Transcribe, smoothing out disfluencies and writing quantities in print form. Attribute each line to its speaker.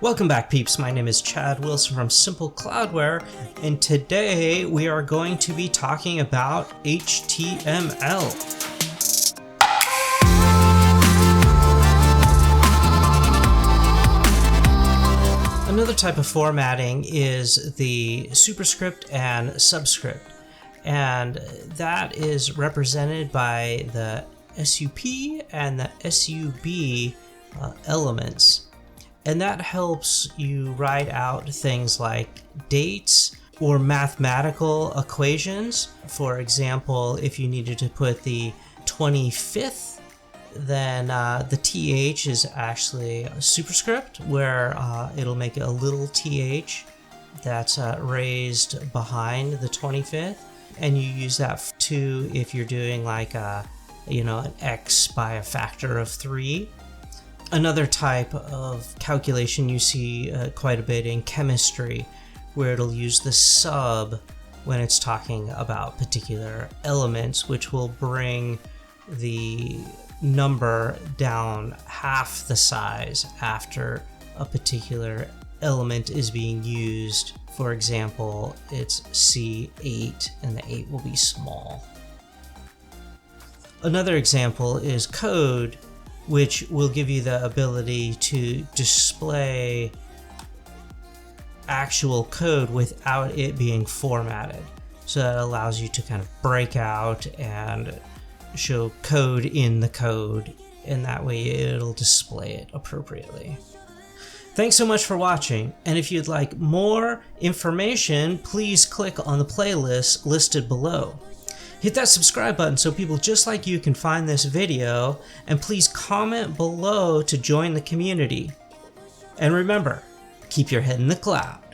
Speaker 1: Welcome back, peeps. My name is Chad Wilson from Simple Cloudware, and today we are going to be talking about HTML. Another type of formatting is the superscript and subscript, and that is represented by the SUP and the SUB elements. And that helps you write out things like dates or mathematical equations. For example, if you needed to put the 25th, then the TH is actually a superscript where it'll make a little TH that's raised behind the 25th. And you use that too if you're doing like an X by a factor of 3. Another type of calculation you see quite a bit in chemistry, where it'll use the sub when it's talking about particular elements, which will bring the number down half the size after a particular element is being used. For example, it's C8 and the 8 will be small. Another example is code, which will give you the ability to display actual code without it being formatted. So that allows you to kind of break out and show code in the code, and that way it'll display it appropriately. Thanks so much for watching, and if you'd like more information, please click on the playlist listed below. Hit that subscribe button so people just like you can find this video, and please comment below to join the community. And remember, keep your head in the cloud.